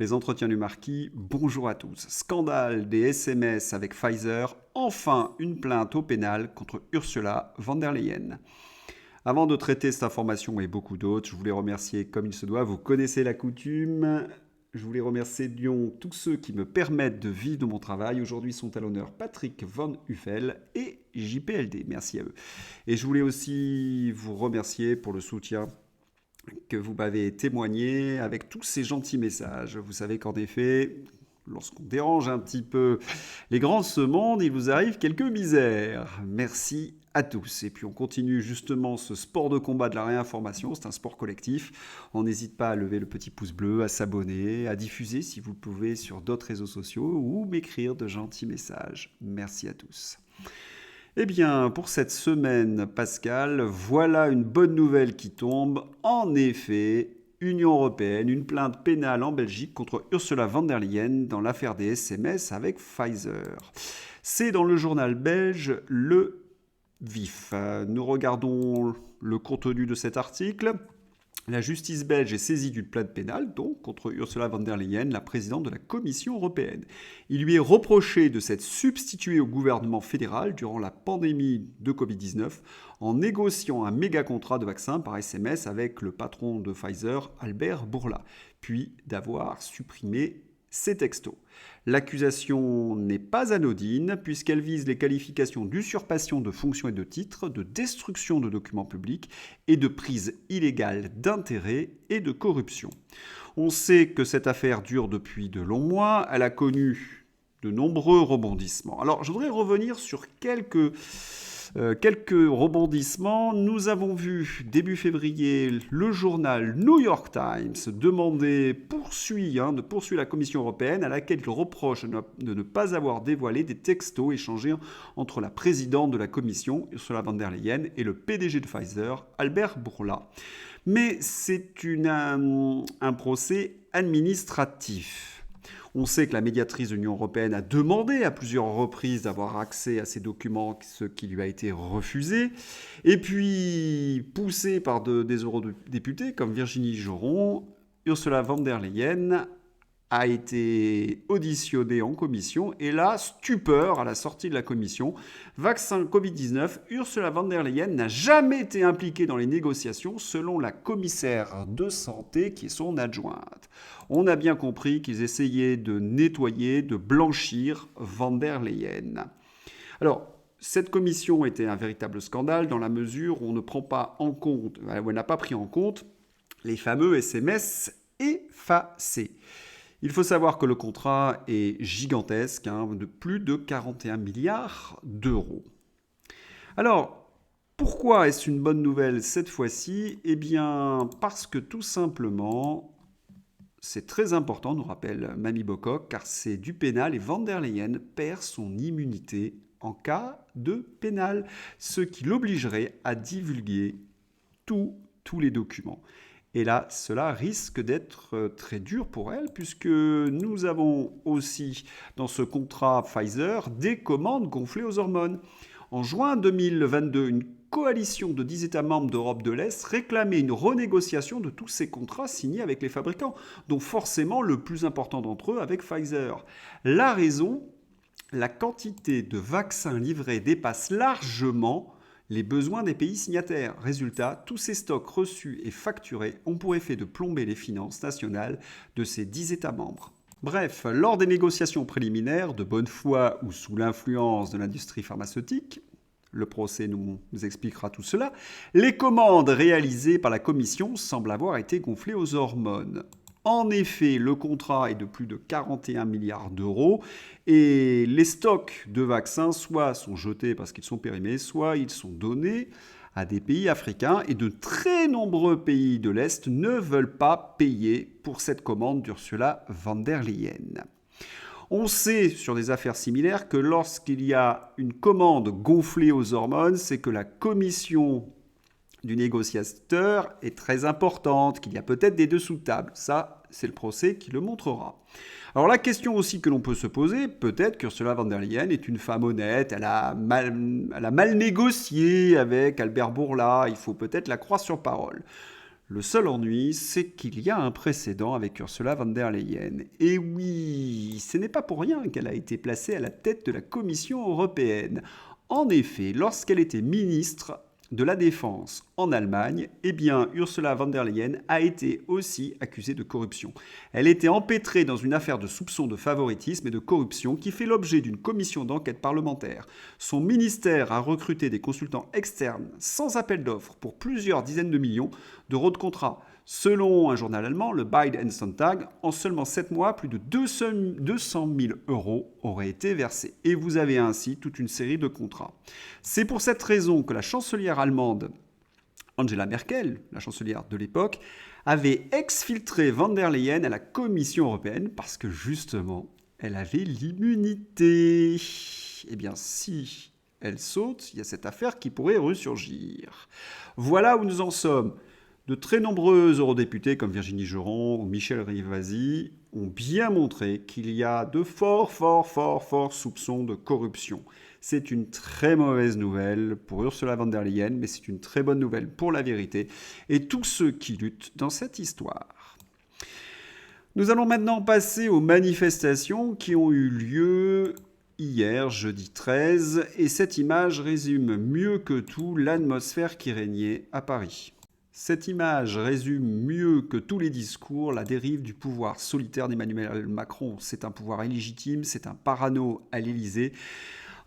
Les entretiens du marquis, bonjour à tous. Scandale des SMS avec Pfizer, enfin une plainte au pénal contre Ursula von der Leyen. Avant de traiter cette information et beaucoup d'autres, je voulais remercier comme il se doit, vous connaissez la coutume. Je voulais remercier tous ceux qui me permettent de vivre de mon travail. Aujourd'hui sont à l'honneur Patrick Van Huffel et JPLD. Merci à eux. Et je voulais aussi vous remercier pour le soutien que vous m'avez témoigné avec tous ces gentils messages. Vous savez qu'en effet, lorsqu'on dérange un petit peu les grands de ce monde, il vous arrive quelques misères. Merci à tous. Et puis on continue justement ce sport de combat de la réinformation, c'est un sport collectif. On n'hésite pas à lever le petit pouce bleu, à s'abonner, à diffuser si vous le pouvez sur d'autres réseaux sociaux ou m'écrire de gentils messages. Merci à tous. Eh bien, pour cette semaine, Pascal, voilà une bonne nouvelle qui tombe. En effet, Union européenne, une plainte pénale en Belgique contre Ursula von der Leyen dans l'affaire des SMS avec Pfizer. C'est dans le journal belge Le Vif. Nous regardons le contenu de cet article. La justice belge est saisie d'une plainte pénale, donc, contre Ursula von der Leyen, la présidente de la Commission européenne. Il lui est reproché de s'être substituée au gouvernement fédéral durant la pandémie de Covid-19 en négociant un méga-contrat de vaccins par SMS avec le patron de Pfizer, Albert Bourla, puis d'avoir supprimé ses textos. L'accusation n'est pas anodine puisqu'elle vise les qualifications d'usurpation de fonctions et de titres, de destruction de documents publics et de prise illégale d'intérêts et de corruption. On sait que cette affaire dure depuis de longs mois, elle a connu de nombreux rebondissements. Alors je voudrais revenir sur quelques rebondissements. Nous avons vu début février le journal New York Times de poursuivre la Commission européenne à laquelle il reproche de ne pas avoir dévoilé des textos échangés entre la présidente de la Commission, Ursula von der Leyen, et le PDG de Pfizer, Albert Bourla. Mais c'est un procès administratif. On sait que la médiatrice de l'Union européenne a demandé à plusieurs reprises d'avoir accès à ces documents, ce qui lui a été refusé. Et puis, poussée par des eurodéputés comme Virginie Joron, Ursula von der Leyen a été auditionnée en commission. Et là, stupeur à la sortie de la commission, vaccin Covid-19, Ursula von der Leyen n'a jamais été impliquée dans les négociations selon la commissaire de santé qui est son adjointe. On a bien compris qu'ils essayaient de nettoyer, de blanchir von der Leyen. Alors, cette commission était un véritable scandale dans la mesure où on n'a pas pris en compte les fameux SMS effacés. Il faut savoir que le contrat est gigantesque, de plus de 41 milliards d'euros. Alors, pourquoi est-ce une bonne nouvelle cette fois-ci ? Eh bien, parce que tout simplement, c'est très important, nous rappelle Mamie Bocock, car c'est du pénal et von der Leyen perd son immunité en cas de pénal, ce qui l'obligerait à divulguer tous les documents. Et là, cela risque d'être très dur pour elle, puisque nous avons aussi dans ce contrat Pfizer des commandes gonflées aux hormones. En juin 2022, une coalition de 10 États membres d'Europe de l'Est réclamait une renégociation de tous ces contrats signés avec les fabricants, dont forcément le plus important d'entre eux avec Pfizer. La raison, la quantité de vaccins livrés dépasse largement les besoins des pays signataires. Résultat, tous ces stocks reçus et facturés ont pour effet de plomber les finances nationales de ces 10 États membres. Bref, lors des négociations préliminaires, de bonne foi ou sous l'influence de l'industrie pharmaceutique, le procès nous expliquera tout cela, les commandes réalisées par la Commission semblent avoir été gonflées aux hormones. En effet, le contrat est de plus de 41 milliards d'euros et les stocks de vaccins soit sont jetés parce qu'ils sont périmés, soit ils sont donnés à des pays africains et de très nombreux pays de l'Est ne veulent pas payer pour cette commande d'Ursula von der Leyen. On sait sur des affaires similaires que lorsqu'il y a une commande gonflée aux hormones, c'est que la commission du négociateur est très importante, qu'il y a peut-être des dessous de table. Ça, c'est le procès qui le montrera. Alors la question aussi que l'on peut se poser, peut-être qu'Ursula von der Leyen est une femme honnête, elle a mal négocié avec Albert Bourla, il faut peut-être la croire sur parole. Le seul ennui, c'est qu'il y a un précédent avec Ursula von der Leyen. Et oui, ce n'est pas pour rien qu'elle a été placée à la tête de la Commission européenne. En effet, lorsqu'elle était ministre de la Défense en Allemagne, eh bien, Ursula von der Leyen a été aussi accusée de corruption. Elle était empêtrée dans une affaire de soupçons de favoritisme et de corruption qui fait l'objet d'une commission d'enquête parlementaire. Son ministère a recruté des consultants externes sans appel d'offres pour plusieurs dizaines de millions d'euros de contrats. Selon un journal allemand, le Bild and Sonntag, en seulement 7 mois, plus de 200 000 euros auraient été versés. Et vous avez ainsi toute une série de contrats. C'est pour cette raison que la chancelière allemande Angela Merkel, la chancelière de l'époque, avait exfiltré von der Leyen à la Commission européenne parce que justement, elle avait l'immunité. Eh bien, si elle saute, il y a cette affaire qui pourrait ressurgir. Voilà où nous en sommes. De très nombreux eurodéputés comme Virginie Joron ou Michel Rivasi ont bien montré qu'il y a de forts soupçons de corruption. C'est une très mauvaise nouvelle pour Ursula von der Leyen, mais c'est une très bonne nouvelle pour la vérité et tous ceux qui luttent dans cette histoire. Nous allons maintenant passer aux manifestations qui ont eu lieu hier, jeudi 13, et cette image résume mieux que tout l'atmosphère qui régnait à Paris. Cette image résume mieux que tous les discours la dérive du pouvoir solitaire d'Emmanuel Macron. C'est un pouvoir illégitime, c'est un parano à l'Élysée.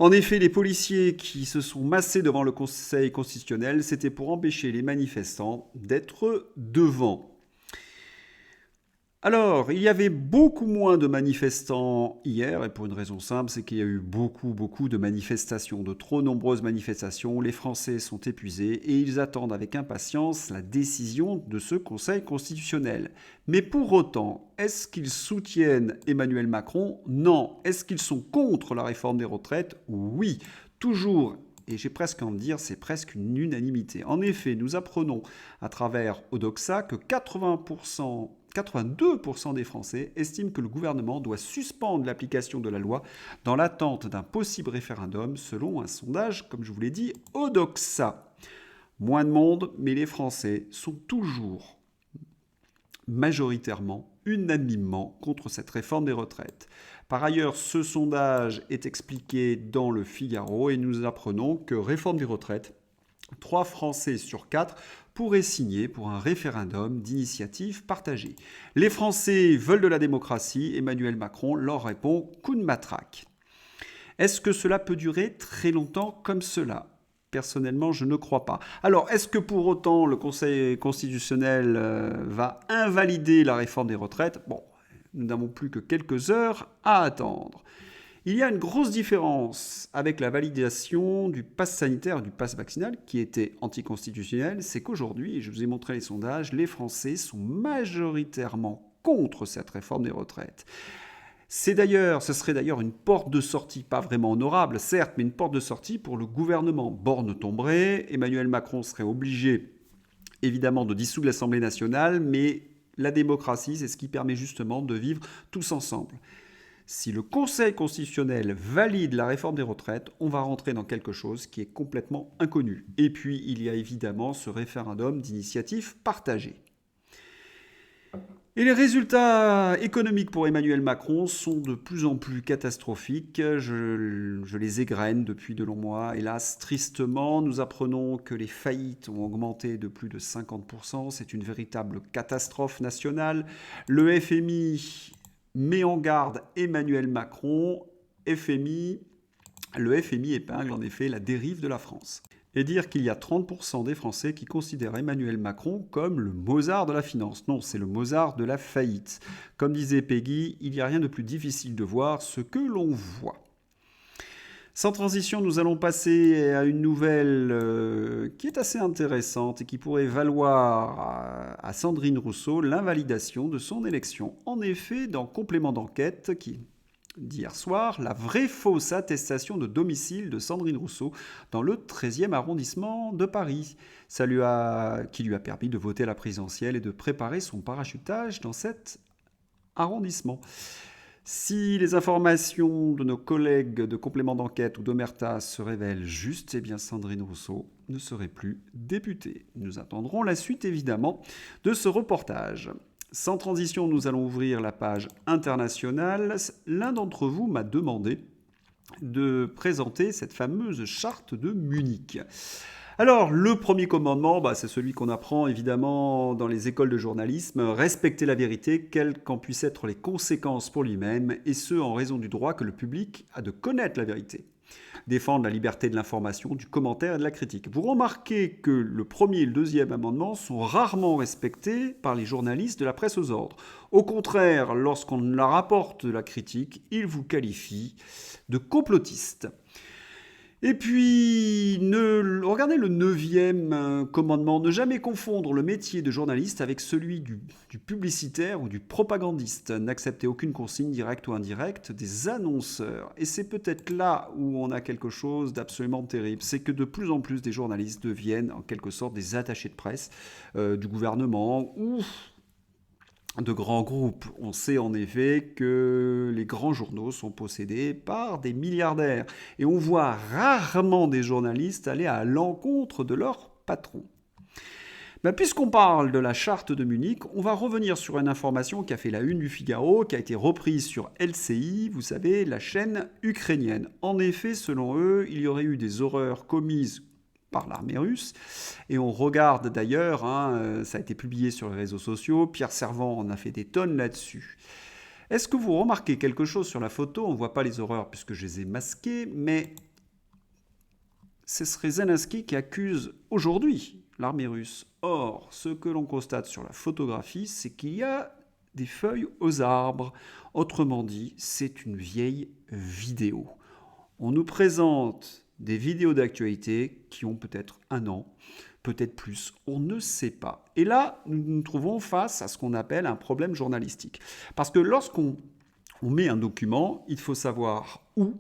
En effet, les policiers qui se sont massés devant le Conseil constitutionnel, c'était pour empêcher les manifestants d'être devant. Alors, il y avait beaucoup moins de manifestants hier, et pour une raison simple, c'est qu'il y a eu beaucoup de manifestations, de trop nombreuses manifestations. Les Français sont épuisés et ils attendent avec impatience la décision de ce Conseil constitutionnel. Mais pour autant, est-ce qu'ils soutiennent Emmanuel Macron? Non. Est-ce qu'ils sont contre la réforme des retraites? Oui. Toujours. Et j'ai presque envie de dire, c'est presque une unanimité. En effet, nous apprenons à travers Odoxa que 82% des Français estiment que le gouvernement doit suspendre l'application de la loi dans l'attente d'un possible référendum, selon un sondage, comme je vous l'ai dit, Odoxa. Moins de monde, mais les Français sont toujours majoritairement, unanimement contre cette réforme des retraites. Par ailleurs, ce sondage est expliqué dans le Figaro et nous apprenons que réforme des retraites, 3 Français sur 4 pourraient signer pour un référendum d'initiative partagée. Les Français veulent de la démocratie, Emmanuel Macron leur répond coup de matraque. Est-ce que cela peut durer très longtemps comme cela ? Personnellement, je ne crois pas. Alors, est-ce que pour autant le Conseil constitutionnel va invalider la réforme des retraites ? Bon, nous n'avons plus que quelques heures à attendre. Il y a une grosse différence avec la validation du pass sanitaire et du pass vaccinal qui était anticonstitutionnel, c'est qu'aujourd'hui, et je vous ai montré les sondages, les Français sont majoritairement contre cette réforme des retraites. Ce serait d'ailleurs une porte de sortie, pas vraiment honorable, certes, mais une porte de sortie pour le gouvernement. Borne tomberait, Emmanuel Macron serait obligé, évidemment, de dissoudre l'Assemblée nationale, mais la démocratie, c'est ce qui permet justement de vivre tous ensemble. Si le Conseil constitutionnel valide la réforme des retraites, on va rentrer dans quelque chose qui est complètement inconnu. Et puis, il y a évidemment ce référendum d'initiative partagée. Et les résultats économiques pour Emmanuel Macron sont de plus en plus catastrophiques. Je les égrène depuis de longs mois. Hélas, tristement, nous apprenons que les faillites ont augmenté de plus de 50%. C'est une véritable catastrophe nationale. Le FMI met en garde Emmanuel Macron. Le FMI épingle en effet la dérive de la France. Et dire qu'il y a 30% des Français qui considèrent Emmanuel Macron comme le Mozart de la finance. Non, c'est le Mozart de la faillite. Comme disait Peggy, il n'y a rien de plus difficile de voir ce que l'on voit. Sans transition, nous allons passer à une nouvelle qui est assez intéressante et qui pourrait valoir à Sandrine Rousseau l'invalidation de son élection. En effet, dans Complément d'enquête, d'hier soir, la vraie fausse attestation de domicile de Sandrine Rousseau dans le 13e arrondissement de Paris, qui lui a permis de voter à la présidentielle et de préparer son parachutage dans cet arrondissement. Si les informations de nos collègues de complément d'enquête ou d'Omerta se révèlent justes, eh bien Sandrine Rousseau ne serait plus députée. Nous attendrons la suite évidemment de ce reportage. Sans transition, nous allons ouvrir la page internationale. L'un d'entre vous m'a demandé de présenter cette fameuse charte de Munich. Alors, le premier commandement, c'est celui qu'on apprend évidemment dans les écoles de journalisme, respecter la vérité, quelles qu'en puissent être les conséquences pour lui-même, et ce en raison du droit que le public a de connaître la vérité. Défendre la liberté de l'information, du commentaire et de la critique. Vous remarquez que le premier et le deuxième amendement sont rarement respectés par les journalistes de la presse aux ordres. Au contraire, lorsqu'on leur apporte de la critique, ils vous qualifient de complotistes. Et puis, regardez le 9e commandement, ne jamais confondre le métier de journaliste avec celui du publicitaire ou du propagandiste. N'acceptez aucune consigne directe ou indirecte des annonceurs. Et c'est peut-être là où on a quelque chose d'absolument terrible. C'est que de plus en plus des journalistes deviennent en quelque sorte des attachés de presse du gouvernement ou de grands groupes. On sait en effet que les grands journaux sont possédés par des milliardaires. Et on voit rarement des journalistes aller à l'encontre de leur patron. Puisqu'on parle de la charte de Munich, on va revenir sur une information qui a fait la une du Figaro, qui a été reprise sur LCI, vous savez, la chaîne ukrainienne. En effet, selon eux, il y aurait eu des horreurs commises par l'armée russe. Et on regarde d'ailleurs, ça a été publié sur les réseaux sociaux, Pierre Servant en a fait des tonnes là-dessus. Est-ce que vous remarquez quelque chose sur la photo? On ne voit pas les horreurs puisque je les ai masquées, mais ce serait Zelensky qui accuse aujourd'hui l'armée russe. Or, ce que l'on constate sur la photographie, c'est qu'il y a des feuilles aux arbres. Autrement dit, c'est une vieille vidéo. On nous présente des vidéos d'actualité qui ont peut-être 1 an, peut-être plus, on ne sait pas. Et là, nous nous trouvons face à ce qu'on appelle un problème journalistique. Parce que lorsqu'on met un document, il faut savoir où,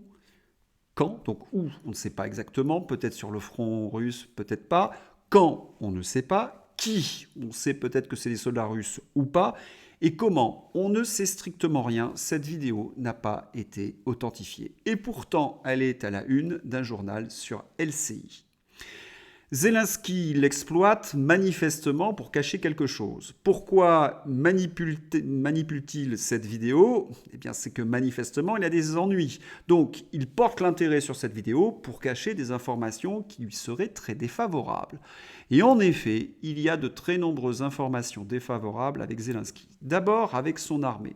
quand, donc où, on ne sait pas exactement, peut-être sur le front russe, peut-être pas, quand, on ne sait pas, qui, on sait peut-être que c'est des soldats russes ou pas, et comment? On ne sait strictement rien, cette vidéo n'a pas été authentifiée. Et pourtant, elle est à la une d'un journal sur LCI. Zelensky l'exploite manifestement pour cacher quelque chose. Pourquoi manipule-t-il cette vidéo? Eh bien, c'est que manifestement, il a des ennuis. Donc, il porte l'intérêt sur cette vidéo pour cacher des informations qui lui seraient très défavorables. Et en effet, il y a de très nombreuses informations défavorables avec Zelensky. D'abord, avec son armée.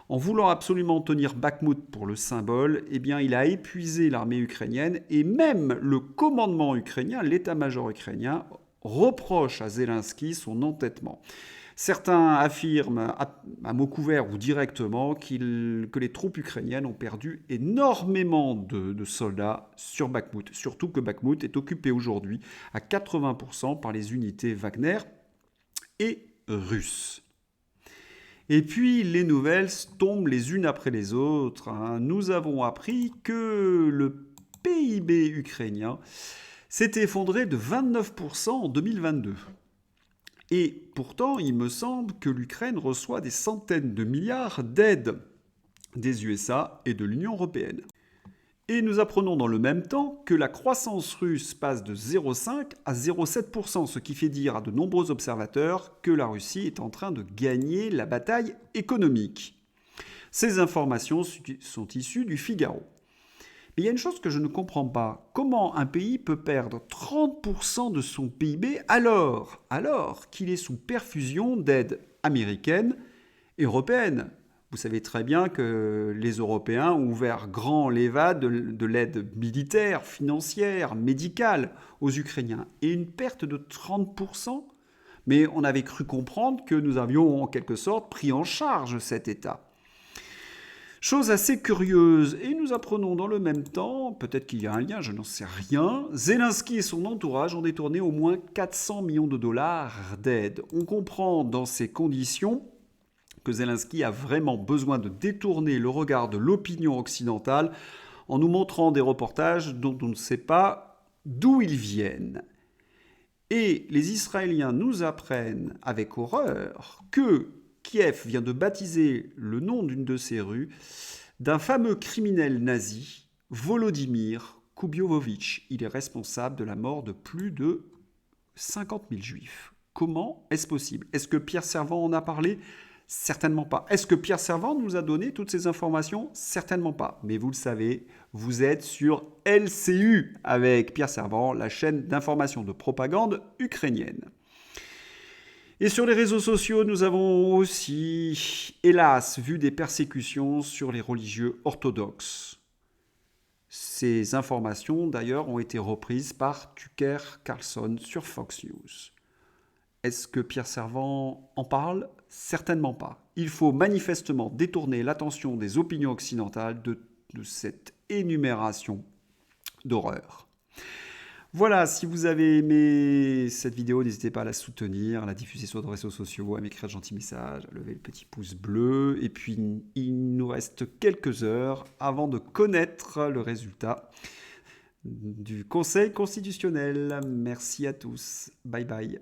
En voulant absolument tenir Bakhmout pour le symbole, eh bien, il a épuisé l'armée ukrainienne et même le commandement ukrainien, l'état-major ukrainien, reproche à Zelensky son entêtement. Certains affirment à mot couvert ou directement que les troupes ukrainiennes ont perdu énormément de soldats sur Bakhmout. Surtout que Bakhmout est occupé aujourd'hui à 80% par les unités Wagner et russes. Et puis, les nouvelles tombent les unes après les autres. Nous avons appris que le PIB ukrainien s'est effondré de 29% en 2022. Et pourtant, il me semble que l'Ukraine reçoit des centaines de milliards d'aides des USA et de l'Union européenne. Et nous apprenons dans le même temps que la croissance russe passe de 0,5 à 0,7%, ce qui fait dire à de nombreux observateurs que la Russie est en train de gagner la bataille économique. Ces informations sont issues du Figaro. Mais il y a une chose que je ne comprends pas. Comment un pays peut perdre 30% de son PIB alors qu'il est sous perfusion d'aides américaines et européennes? Vous savez très bien que les Européens ont ouvert grand les vannes de l'aide militaire, financière, médicale aux Ukrainiens. Et une perte de 30%? Mais on avait cru comprendre que nous avions en quelque sorte pris en charge cet État. Chose assez curieuse, et nous apprenons dans le même temps, peut-être qu'il y a un lien, je n'en sais rien, Zelensky et son entourage ont détourné au moins 400 millions de dollars d'aide. On comprend dans ces conditions que Zelensky a vraiment besoin de détourner le regard de l'opinion occidentale en nous montrant des reportages dont on ne sait pas d'où ils viennent. Et les Israéliens nous apprennent avec horreur que Kiev vient de baptiser le nom d'une de ses rues d'un fameux criminel nazi, Volodymyr Kubiovovitch. Il est responsable de la mort de plus de 50 000 juifs. Comment est-ce possible? Est-ce que Pierre Servan en a parlé? Certainement pas. Est-ce que Pierre Servan nous a donné toutes ces informations? Certainement pas. Mais vous le savez, vous êtes sur LCU avec Pierre Servan, la chaîne d'information de propagande ukrainienne. Et sur les réseaux sociaux, nous avons aussi, hélas, vu des persécutions sur les religieux orthodoxes. Ces informations, d'ailleurs, ont été reprises par Tucker Carlson sur Fox News. Est-ce que Pierre Servan en parle? Certainement pas. Il faut manifestement détourner l'attention des opinions occidentales de cette énumération d'horreurs. Voilà, si vous avez aimé cette vidéo, n'hésitez pas à la soutenir, à la diffuser sur les réseaux sociaux, à m'écrire de gentils messages, à lever le petit pouce bleu. Et puis, il nous reste quelques heures avant de connaître le résultat du Conseil constitutionnel. Merci à tous. Bye bye.